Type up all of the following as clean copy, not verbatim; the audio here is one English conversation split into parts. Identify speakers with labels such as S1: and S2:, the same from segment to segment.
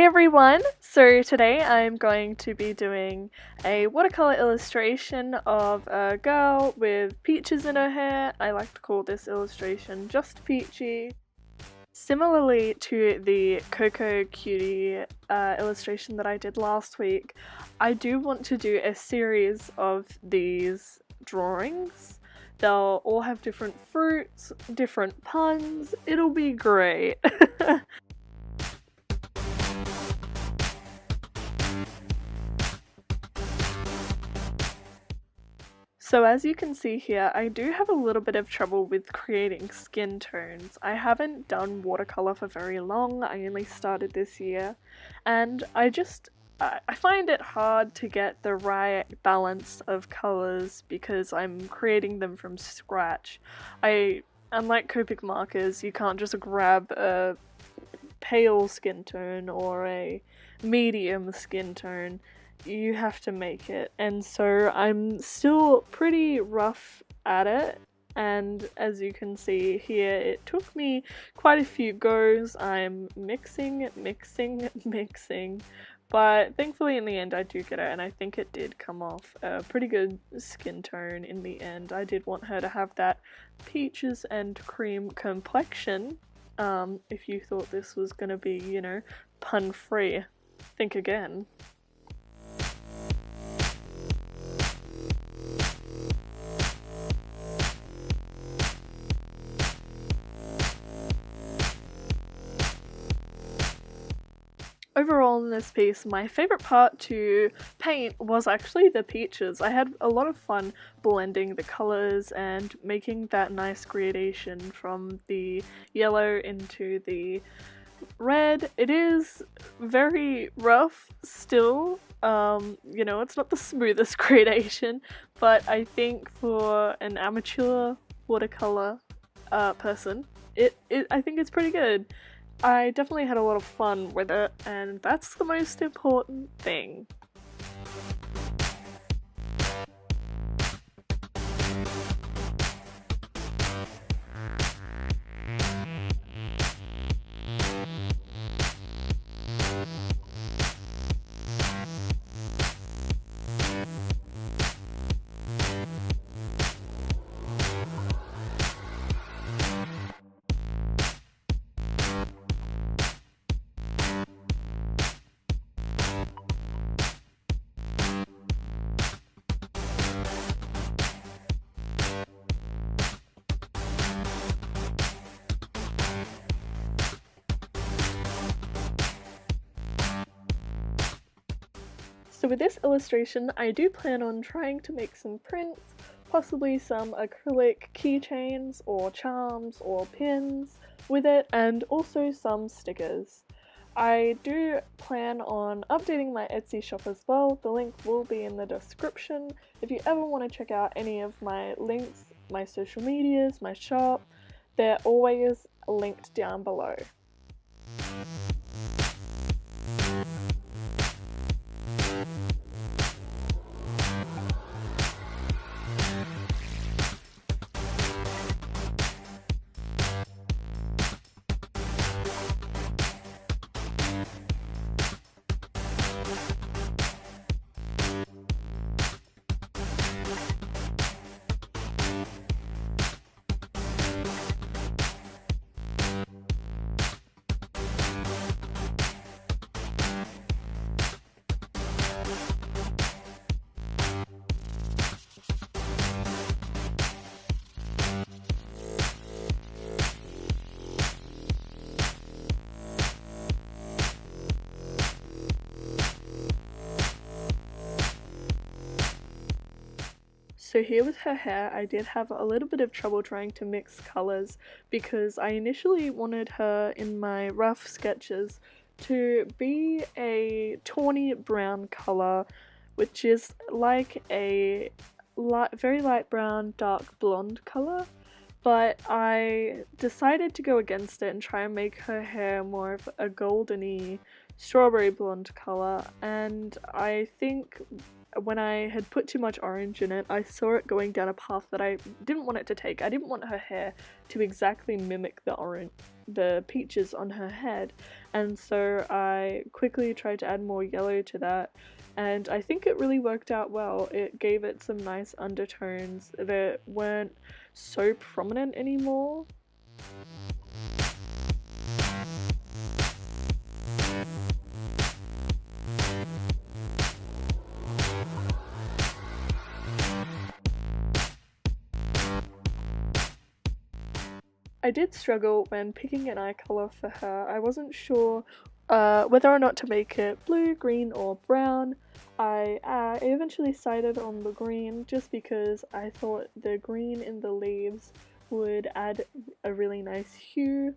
S1: Everyone! So today I'm going to be doing a watercolor illustration of a girl with peaches in her hair. I like to call this illustration just Peachy. Similarly to the Coco Cutie illustration that I did last week, I do want to do a series of these drawings. They'll all have different fruits, different puns. It'll be great. So as you can see here, I do have a little bit of trouble with creating skin tones. I haven't done watercolor for very long, I only started this year, and I find it hard to get the right balance of colors because I'm creating them from scratch. Unlike Copic markers, you can't just grab a pale skin tone or a medium skin tone. You have to make it, and so I'm still pretty rough at it, and as you can see here, it took me quite a few goes. I'm mixing, but thankfully in the end I do get it, and I think it did come off a pretty good skin tone in the end. I did want her to have that peaches and cream complexion. If you thought this was gonna be, pun free, think again. Overall in this piece, my favourite part to paint was actually the peaches. I had a lot of fun blending the colours and making that nice gradation from the yellow into the red. It is very rough still, it's not the smoothest gradation, but I think for an amateur watercolour person, I think it's pretty good. I definitely had a lot of fun with it, and that's the most important thing. So with this illustration, I do plan on trying to make some prints, possibly some acrylic keychains or charms or pins with it, and also some stickers. I do plan on updating my Etsy shop as well. The link will be in the description. If you ever want to check out any of my links, my social medias, my shop, they're always linked down below. So here with her hair, I did have a little bit of trouble trying to mix colours because I initially wanted her in my rough sketches to be a tawny brown colour, which is like a very light brown, dark blonde colour, but I decided to go against it and try and make her hair more of a goldeny strawberry blonde colour, and I think when I had put too much orange in it, I saw it going down a path that I didn't want it to take. I didn't want her hair to exactly mimic the peaches on her head, and so I quickly tried to add more yellow to that, and I think it really worked out well. It gave it some nice undertones that weren't so prominent anymore. I did struggle when picking an eye colour for her. I wasn't sure whether or not to make it blue, green, or brown. I eventually decided on the green just because I thought the green in the leaves would add a really nice hue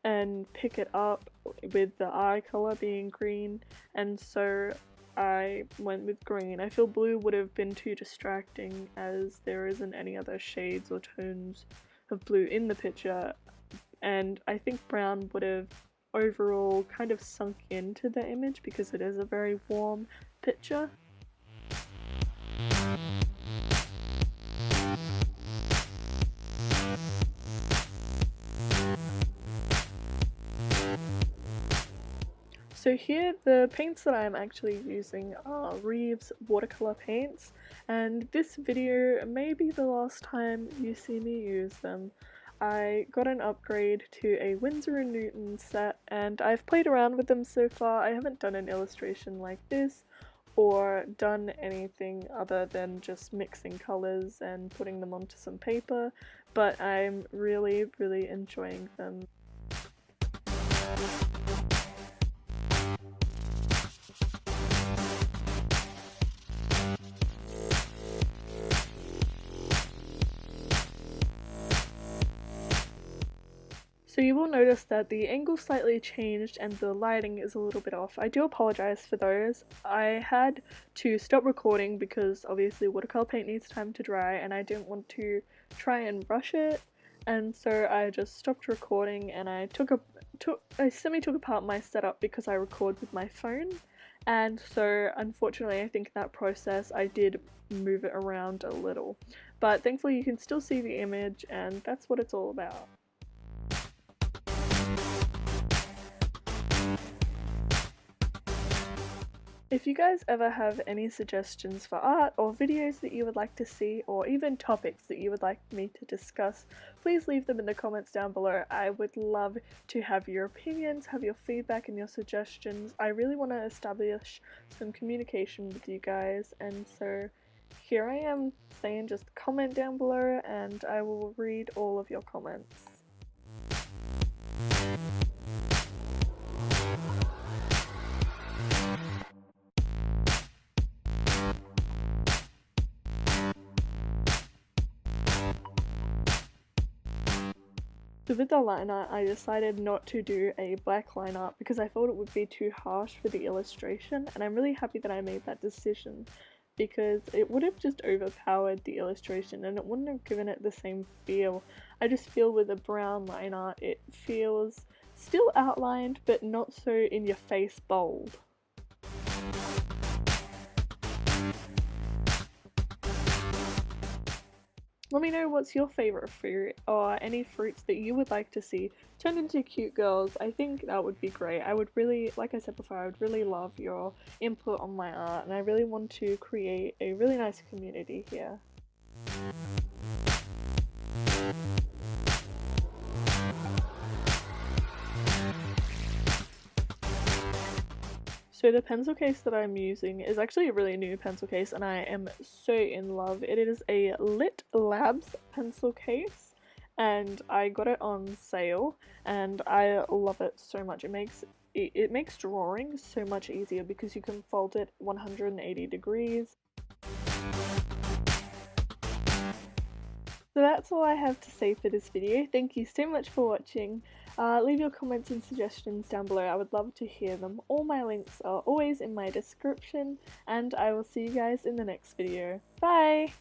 S1: and pick it up with the eye colour being green, and so I went with green. I feel blue would have been too distracting as there isn't any other shades or tones of blue in the picture, and I think brown would have overall kind of sunk into the image because it is a very warm picture. So here the paints that I'm actually using are Reeves watercolor paints, and this video may be the last time you see me use them. I got an upgrade to a Winsor & Newton set and I've played around with them so far. I haven't done an illustration like this or done anything other than just mixing colours and putting them onto some paper, but I'm really enjoying them. So you will notice that the angle slightly changed and the lighting is a little bit off. I do apologize for those. I had to stop recording because obviously watercolor paint needs time to dry and I didn't want to try and rush it, and so I just stopped recording and I semi took apart my setup because I record with my phone, and so unfortunately I think in that process I did move it around a little, but thankfully you can still see the image and that's what it's all about. If you guys ever have any suggestions for art or videos that you would like to see, or even topics that you would like me to discuss, please leave them in the comments down below. I would love to have your opinions, have your feedback and your suggestions. I really want to establish some communication with you guys, and so here I am saying just comment down below and I will read all of your comments. So with the line art, I decided not to do a black line art because I thought it would be too harsh for the illustration, and I'm really happy that I made that decision because it would have just overpowered the illustration and it wouldn't have given it the same feel. I just feel with a brown line art it feels still outlined but not so in your face bold. Let me know what's your favourite fruit or any fruits that you would like to see turned into cute girls. I think that would be great. I would really, like I said before, I would really love your input on my art and I really want to create a really nice community here. So the pencil case that I'm using is actually a really new pencil case and I am so in love. It is a Lit Labs pencil case and I got it on sale and I love it so much. It makes drawing so much easier because you can fold it 180 degrees. So that's all I have to say for this video. Thank you so much for watching. Leave your comments and suggestions down below. I would love to hear them. All my links are always in my description and I will see you guys in the next video. Bye!